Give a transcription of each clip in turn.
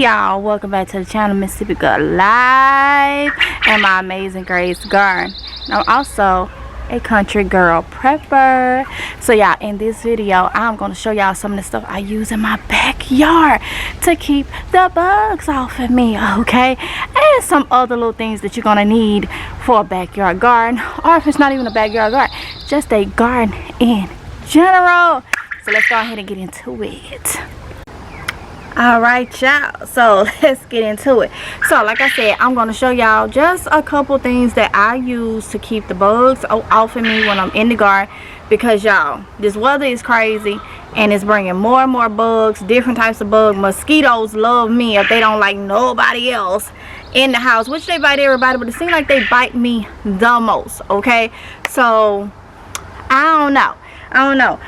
y'all, welcome back to the channel, Mississippi Girl Live, and my amazing Grace Garden. I'm also a country girl prepper. So y'all, in this video I'm going to show y'all some of the stuff I use in my backyard to keep the bugs off of me, okay? And some other little things that you're going to need for a backyard garden, or if it's not even a backyard garden, just a garden in general. So let's go ahead and get into it. Alright y'all, so let's get into it. So like I said, I'm going to show y'all just a couple things that I use to keep the bugs off of me when I'm in the garden, because y'all, this weather is crazy and it's bringing more and more bugs, different types of bugs. Mosquitoes love me if they don't like nobody else in the house, which they bite everybody, but it seems like they bite me the most, okay? So I don't know,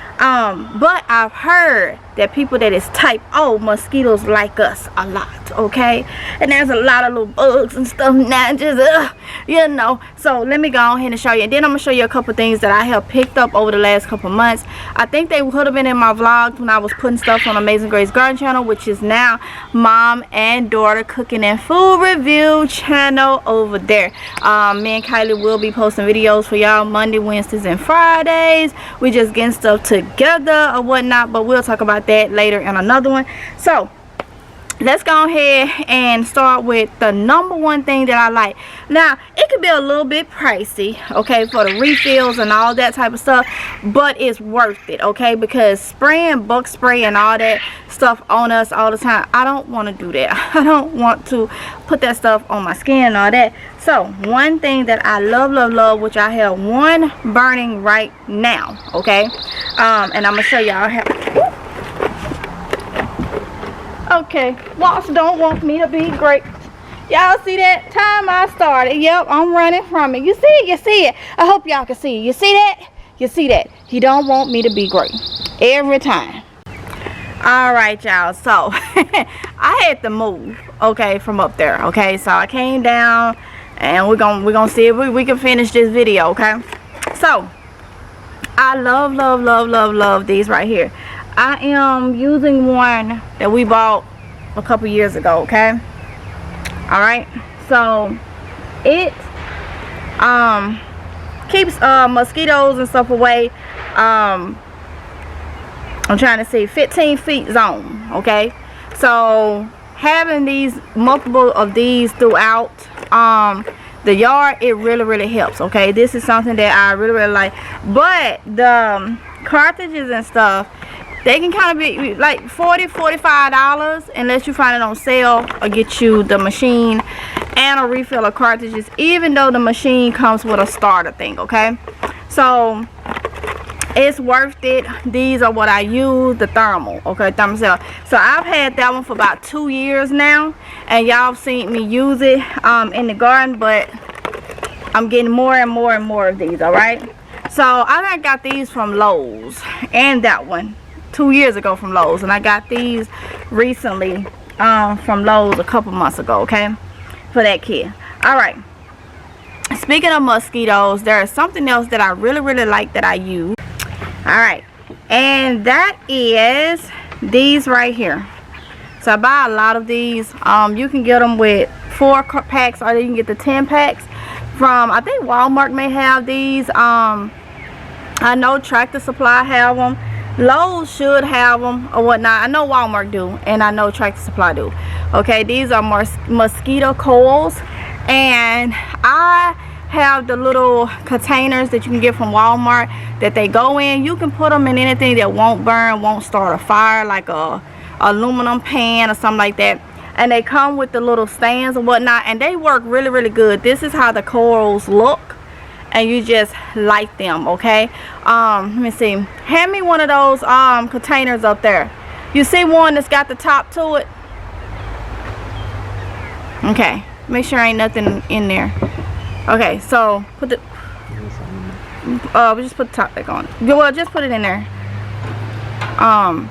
but I've heard that people that is type O mosquitoes like us a lot, okay? And there's a lot of little bugs and stuff now, just you know. So let me go ahead and show you, and then I'm gonna show you a couple things that I have picked up over the last couple months. I think they would have been in my vlogs when I was putting stuff on Amazing Grace Garden channel, which is now mom and daughter cooking and food review channel over there. Me and Kylie will be posting videos for y'all Monday, Wednesdays, and Fridays. We just getting stuff together or whatnot, but we'll talk about that later in another one. So let's go ahead and start with the number one thing that I like. Now it could be a little bit pricey, okay, for the refills and all that type of stuff, but it's worth it, okay? Because spraying bug spray and all that stuff on us all the time, I don't want to do that. I don't want to put that stuff on my skin and all that. So one thing that I love, which I have one burning right now, okay, and I'm gonna show y'all how. Okay, wasps don't want me to be great. Y'all see that? Time I started. Yep, I'm running from it. You see it? You see it? I hope y'all can see it. You see that? You see that? He don't want me to be great every time. All right, y'all. So I had to move, okay, from up there. Okay, so I came down, and we're gonna see if we can finish this video. Okay, so I love these right here. I am using one that we bought a couple years ago, okay? All right, so it keeps mosquitoes and stuff away. I'm trying to see 15 feet zone, okay? So having these multiple of these throughout the yard, it really helps, okay? This is something that I really like. But the cartridges and stuff, they can kind of be like $40–45 unless you find it on sale or get you the machine and a refill of cartridges, even though the machine comes with a starter thing, okay? So it's worth it. These are what I use, the thermal, okay, Thermacell. So I've had that one for about 2 years now, and y'all seen me use it in the garden, but I'm getting more and more of these. All right, so I got these from Lowe's, and that one 2 years ago from Lowe's, and I got these recently from Lowe's a couple months ago, okay, for that kid. All right, speaking of mosquitoes, there is something else that I really like that I use. All right, and that is these right here. So I buy a lot of these. You can get them with 4 packs, or you can get the 10 packs from, I think Walmart may have these. I know Tractor Supply have them. Lowe's should have them or whatnot. I know Walmart do, and I know Tractor Supply do. Okay, these are mosquito coils, and I have the little containers that you can get from Walmart that they go in. You can put them in anything that won't burn, won't start a fire, like a aluminum pan or something like that. And they come with the little stands and whatnot, and they work really good. This is how the coils look, and you just light them, okay? Let me see. Hand me one of those containers up there. You see one that's got the top to it? Okay, make sure ain't nothing in there. Okay, so put the we just put the top back on. Well, just put it in there. I'm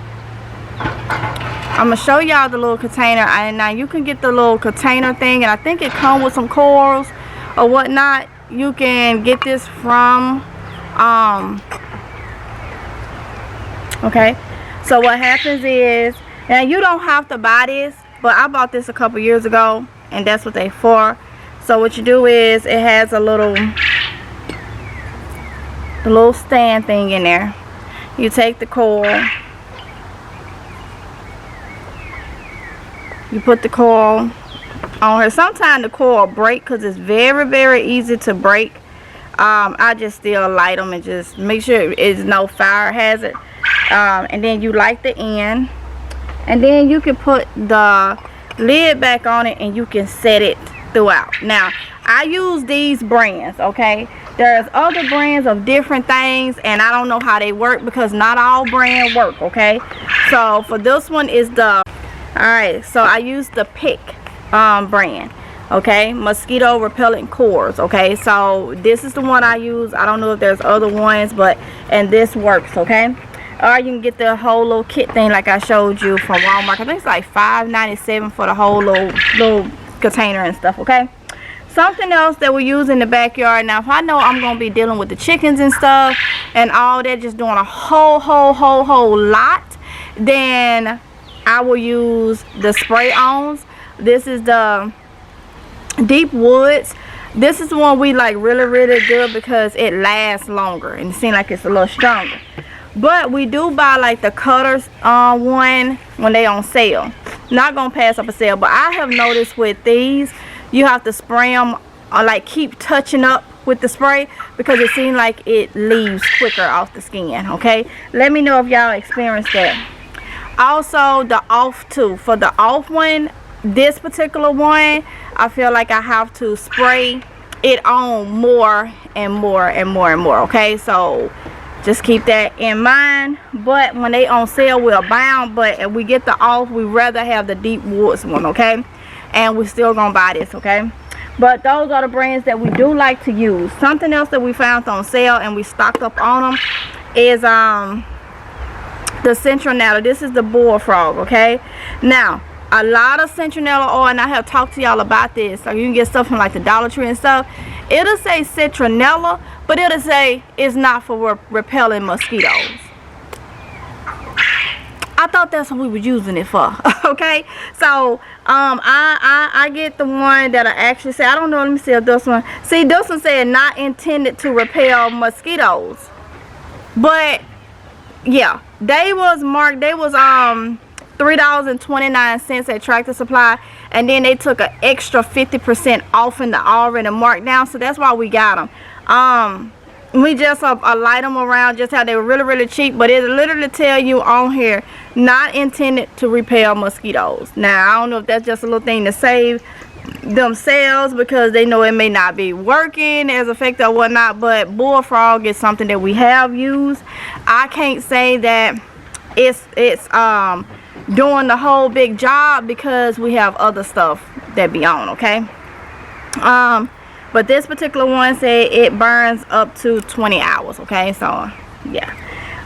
gonna show y'all the little container, and now you can get the little container thing, and I think it comes with some coils or whatnot. You can get this from okay, so what happens is, now you don't have to buy this but I bought this a couple years ago, and that's what they for. So what you do is, it has a little stand thing in there. You take the coil, you put the coil on her. Sometimes the coil break because it's very easy to break. I just still light them and just make sure it's no fire hazard. And then you light the end, and then you can put the lid back on it, and you can set it throughout. Now I use these brands, okay? There's other brands of different things, and I don't know how they work because not all brands work, okay? So for this one is the, alright, so I use the Pick brand, okay? Mosquito repellent coils, okay? So this is the one I use. I don't know if there's other ones, but, and this works, okay? Or you can get the whole little kit thing like I showed you from Walmart. I think it's like $5.97 for the whole little container and stuff, okay? Something else that we use in the backyard. Now if I know I'm gonna be dealing with the chickens and stuff and all that, just doing a whole lot, then I will use the spray-ons. This is the Deep Woods. This is the one we like really good because it lasts longer and it seems like it's a little stronger. But we do buy like the cutters one when they on sale. Not gonna pass up a sale, but I have noticed with these, you have to spray them or like keep touching up with the spray because it seems like it leaves quicker off the skin, okay? Let me know if y'all experience that. Also the off too. For the off one, this particular one, I feel like I have to spray it on more and more, okay? So just keep that in mind. But when they on sale, we'll buy them. But if we get the off, we rather have the Deep Woods one, okay? And we're still gonna buy this, okay? But those are the brands that we do like to use. Something else that we found on sale and we stocked up on them is the citronella. This is the bullfrog, okay? Now a lot of citronella oil, and I have talked to y'all about this, so you can get stuff from like the Dollar Tree and stuff. It'll say citronella, but it'll say it's not for repelling mosquitoes. I thought that's what we were using it for. Okay, so I get the one that I actually say, I don't know, let me see if this one, see this one said not intended to repel mosquitoes. But yeah, they was marked, they was $3.29 at Tractor Supply, and then they took an extra 50% off in the already marked down, so that's why we got them. We just light them around just how they were really cheap, but it literally tell you on here not intended to repel mosquitoes. Now I don't know if that's just a little thing to save themselves because they know it may not be working as effective or whatnot, but bullfrog is something that we have used. I can't say that it's doing the whole big job because we have other stuff that be on, okay? But this particular one said it burns up to 20 hours, okay? So yeah,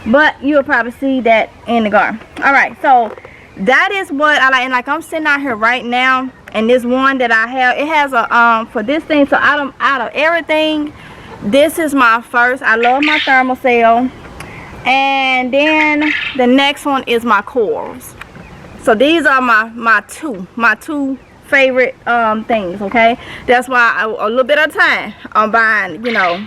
but you'll probably see that in the garden. All right, so that is what I like. And like I'm sitting out here right now, and this one that I have, it has a for this thing, so out of everything, this is my first. I love my Thermacell, and then the next one is my coils. So these are my two favorite things, okay? That's why a little bit of time I'm buying, you know,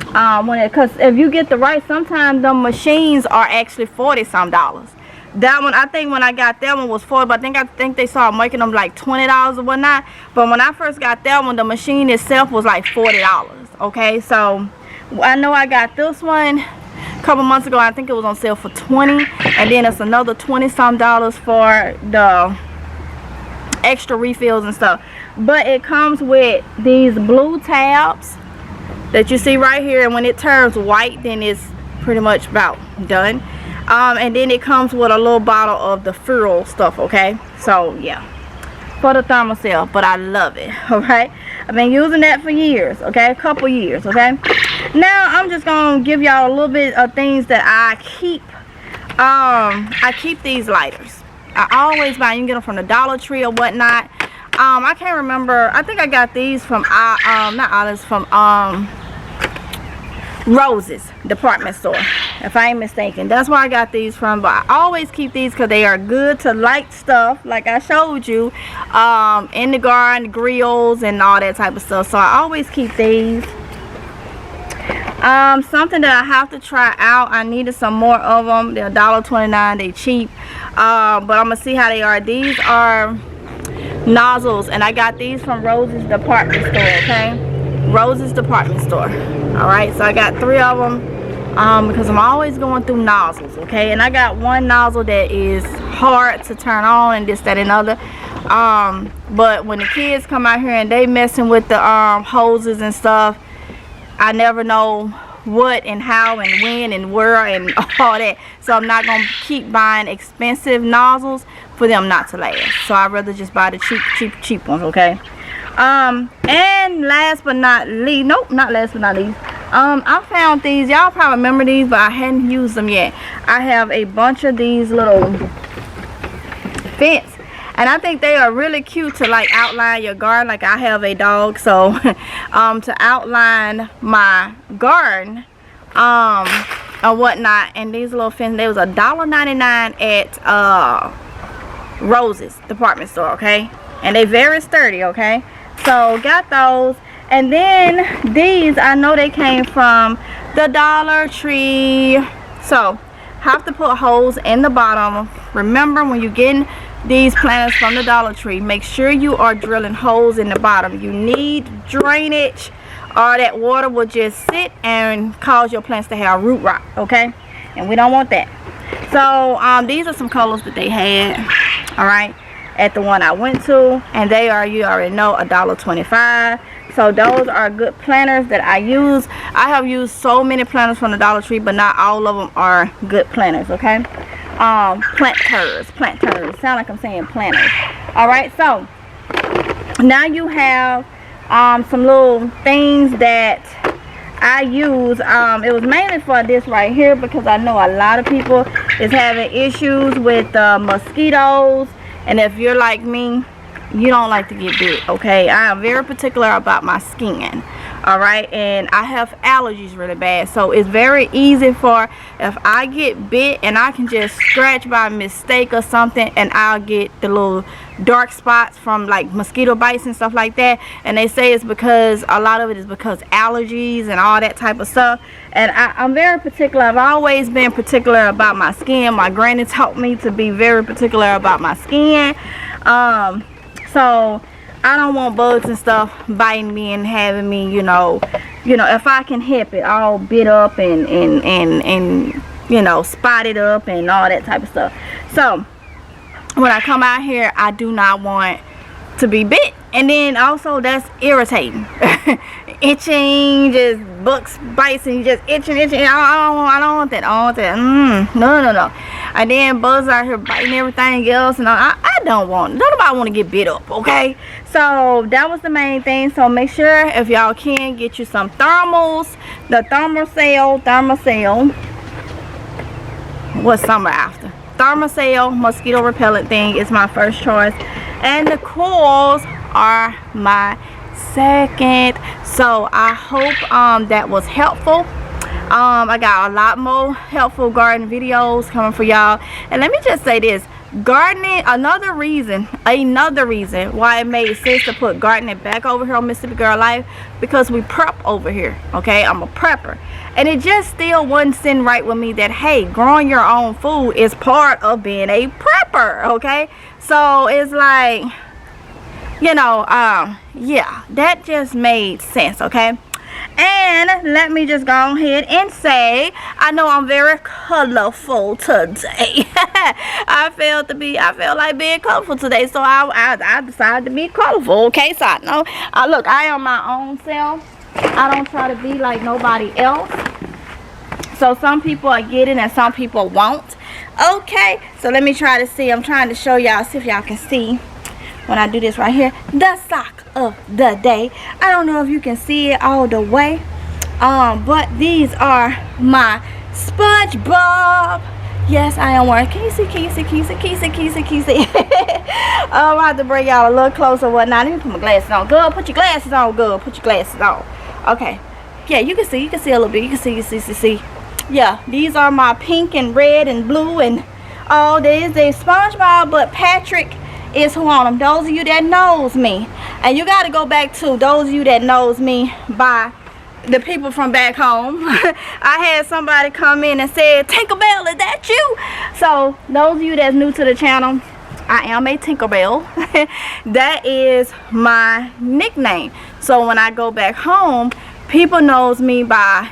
because if you get the right, sometimes the machines are actually $40-some. That one, I think when I got that one was $40, but I think they started making them like $20 or whatnot. But when I first got that one, the machine itself was like $40, okay? So I know I got this one a couple months ago. I think it was on sale for $20, and then it's another $20-some for the extra refills and stuff. But it comes with these blue tabs that you see right here, and when it turns white, then it's pretty much about done. And then it comes with a little bottle of the Furl stuff, okay? So yeah, for the Thermacell, but I love it. All right, I've been using that for years, okay? A couple years, okay? Now I'm just gonna give y'all a little bit of things that I keep. I keep these lighters. I always buy, you can get them from the Dollar Tree or whatnot. I can't remember, I think I got these from not Olives, from Rose's department store. if I ain't mistaken. That's where I got these from. But I always keep these because they are good to light stuff, like I showed you, in the garden, grills and all that type of stuff. So I always keep these. Something that I have to try out, I needed some more of them. They're $1.29, they cheap, but I'm gonna see how they are. These are nozzles, and I got these from Rose's department store. Okay, Rose's department store. All right, so I got 3 of them because I'm always going through nozzles. Okay, and I got one nozzle that is hard to turn on and this, that, and other. But when the kids come out here and they messing with the hoses and stuff, I never know what and how and when and where and all that. So I'm not going to keep buying expensive nozzles for them not to last. So I'd rather just buy the cheap ones, okay? And last but not least, nope, not last but not least, I found these. Y'all probably remember these, but I hadn't used them yet. I have a bunch of these little fence. And I think they are really cute to like outline your garden. Like I have a dog, so to outline my garden or whatnot. And these little fences, they was $1.99 at Rose's department store, okay? And they very sturdy, okay? So got those. And then these, I know they came from the Dollar Tree. So have to put holes in the bottom. Remember, when you're getting these plants from the Dollar Tree, make sure you are drilling holes in the bottom. You need drainage, or that water will just sit and cause your plants to have root rot, okay? And we don't want that. So these are some colors that they had, all right, at the one I went to, and they are, you already know, $1.25. So those are good planters that I use. I have used so many planters from the Dollar Tree, but not all of them are good planters, okay? Planters. Sound like I'm saying planters. All right, so now you have some little things that I use. It was mainly for this right here because I know a lot of people is having issues with mosquitoes, and if you're like me, you don't like to get bit, okay? I am very particular about my skin, all right? And I have allergies really bad, so it's very easy for, if I get bit and I can just scratch by mistake or something, and I'll get the little dark spots from like mosquito bites and stuff like that. And they say it's because, a lot of it is because allergies and all that type of stuff. And I'm very particular. I've always been particular about my skin. My granny taught me to be very particular about my skin. So I don't want bugs and stuff biting me and having me, you know, if I can help it, all bit up and you know, spotted up and all that type of stuff. So when I come out here, I do not want to be bit. And then also, that's irritating. Itching, just bugs bites and you just itching. I don't want that. No. And then bugs out here biting everything else, and I don't want, nobody want to get bit up, okay? So that was the main thing. So make sure, if y'all can, get you some thermals. The Thermacell. What's summer after? Thermacell mosquito repellent thing is my first choice, and the coils are my second. So I hope that was helpful. I got a lot more helpful garden videos coming for y'all. And let me just say this, gardening, another reason why it made sense to put gardening back over here on Mississippi Girl Life, because we prep over here, okay? I'm a prepper, and it just still wasn't sitting right with me that, hey, growing your own food is part of being a prepper, okay? So it's like, you know, yeah, that just made sense, okay? And let me just go ahead and say, I know I'm very colorful today. I feel like being colorful today, so I decided to be colorful, okay? So I know, look, I am my own self. I don't try to be like nobody else. So some people are getting and some people won't. Okay, so let me try to see. I'm trying to show y'all, see if y'all can see when I do this right here, the sock of the day. I don't know if you can see it all the way, but these are my SpongeBob. Yes, I am wearing. Can you see? I'm about to bring y'all a little closer. Whatnot? Let me put my glasses on. Good. Put your glasses on. Good. Put your glasses on. Okay. Yeah, you can see a little bit. You can see. yeah, these are my pink and red and blue and all. There is a SpongeBob, but Patrick is who on them. Those of you that knows me, and you got to go back to those of you that knows me by the people from back home. I had somebody come in and said, Tinkerbell, is that you? So those of you that's new to the channel, I am a Tinkerbell. That is my nickname. So when I go back home, people knows me by,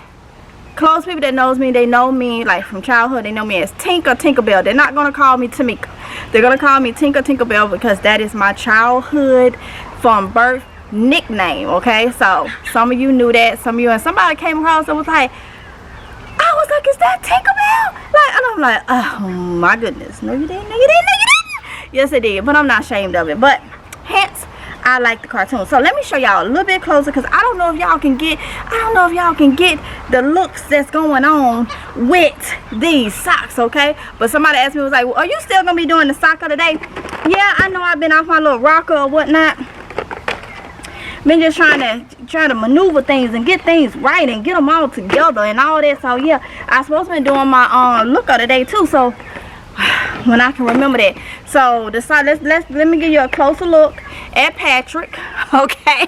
close people that knows me, they know me like from childhood, they know me as Tink or Tinkerbell. They're not gonna call me Tamika. They're gonna call me Tink or Tinkerbell because that is my childhood from birth nickname. Okay, so some of you knew that, some of you, and somebody came across and was like, I was like, is that Tinkerbell? Like, and I'm like, oh my goodness, no you didn't, no you didn't, no you didn't. Yes I did, but I'm not ashamed of it. But hence I like the cartoon. So let me show y'all a little bit closer, because I don't know if y'all can get the looks that's going on with these socks. Okay, but somebody asked me, was like, well, are you still gonna be doing the sock of the day? Yeah, I know I've been off my little rocker or whatnot. Been just trying to maneuver things and get things right and get them all together and all that. So yeah, I supposed to be doing my look of the day too, so when I can remember that. So the side, let me give you a closer look at Patrick. Okay.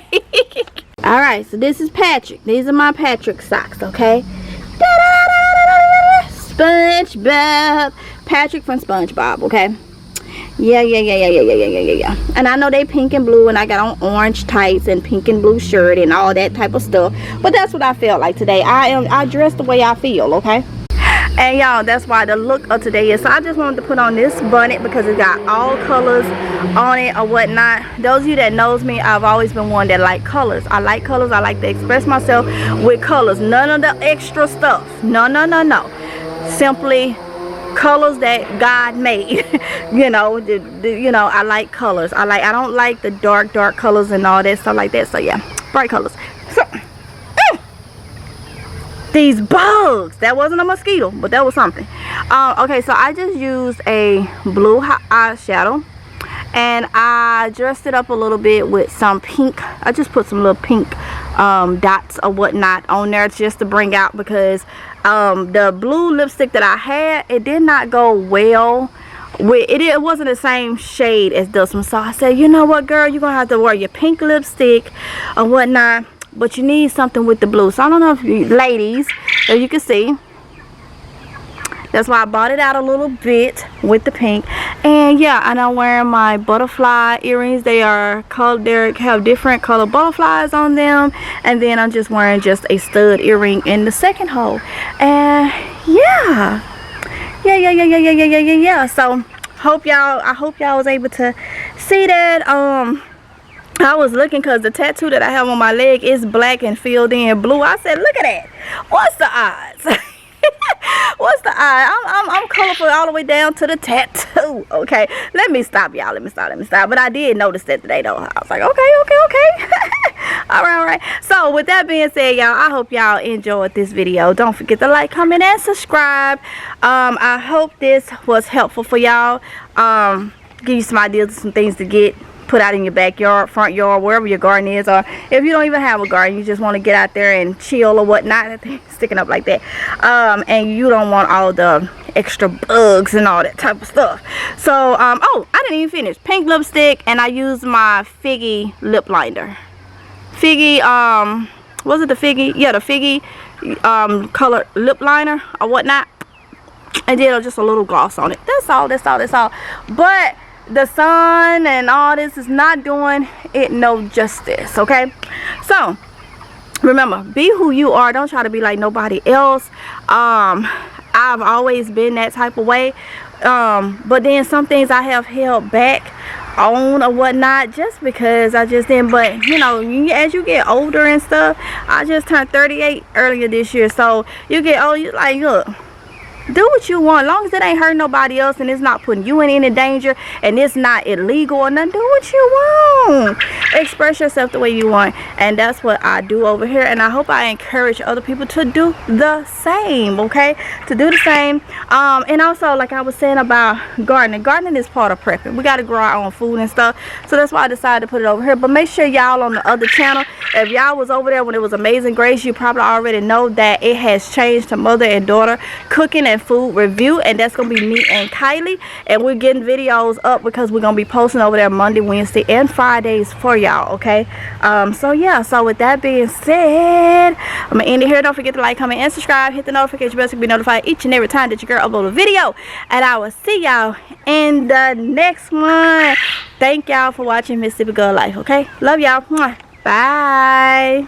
All right, so this is Patrick. These are my Patrick socks. Okay. SpongeBob, Patrick from SpongeBob. Okay. Yeah. And I know they pink and blue, and I got on orange tights and pink and blue shirt and all that type of stuff. But that's what I felt like today. I dressed the way I feel, okay? And y'all, that's why the look of today is. So I just wanted to put on this bonnet because it got all colors on it or whatnot. Those of you that knows me, I've always been one that like colors. I like colors. I like to express myself with colors. None of the extra stuff. No. Simply colors that God made. You know, I like colors. I don't like the dark colors and all that stuff like that. So yeah, bright colors. So these bugs, that wasn't a mosquito, but that was something. Okay, so I just used a blue eyeshadow and I dressed it up a little bit with some pink. I just put some little pink dots or whatnot on there just to bring out, because the blue lipstick that I had, it did not go well with it. It wasn't the same shade as this one. So I said, you know what, girl, you're gonna have to wear your pink lipstick or whatnot, but you need something with the blue. So I don't know if you ladies, as you can see, that's why I bought it out a little bit with the pink. And yeah, and I'm wearing my butterfly earrings. They are called, they have different color butterflies on them. And then I'm just wearing just a stud earring in the second hole. And yeah. So I hope y'all was able to see that. I was looking because the tattoo that I have on my leg is black and filled in blue. I said, look at that. What's the odds? What's the odds? I'm colorful all the way down to the tattoo. Okay, let me stop, y'all. Let me stop. But I did notice that today, though. I was like, okay. all right. So with that being said, y'all, I hope y'all enjoyed this video. Don't forget to like, comment, and subscribe. I hope this was helpful for y'all. Give you some ideas, some things to get put out in your backyard, front yard, wherever your garden is. Or if you don't even have a garden, you just want to get out there and chill or whatnot, sticking up like that, and you don't want all the extra bugs and all that type of stuff. So oh, I didn't even finish. Pink lipstick, and I used my Figgy lip liner. Figgy, was it the Figgy? Yeah, the Figgy color lip liner or whatnot, and then just a little gloss on it. That's all. But the sun and all this is not doing it no justice. Okay, so remember, be who you are. Don't try to be like nobody else. I've always been that type of way, but then some things I have held back on or whatnot just because I just didn't. But you know, as you get older and stuff, I just turned 38 earlier this year, so you get old, you like, look, Do what you want, as long as it ain't hurting nobody else and it's not putting you in any danger and it's not illegal or nothing. Do what you want, express yourself the way you want, and that's what I do over here. And I hope I encourage other people to do the same, okay? To do the same. And also, like I was saying about gardening is part of prepping. We got to grow our own food and stuff, so that's why I decided to put it over here. But make sure y'all on the other channel, if y'all was over there when it was Amazing Grace, you probably already know that it has changed to mother and daughter cooking and food review, and that's gonna be me and Kylie, and we're getting videos up because we're gonna be posting over there Monday, Wednesday, and Fridays for y'all, okay? So yeah, so with that being said, I'm gonna end it here. Don't forget to like, comment, and subscribe. Hit the notification bell to be notified each and every time that your girl upload a video, and I will see y'all in the next one. Thank y'all for watching Mississippi Girl Life, okay? Love y'all. Bye.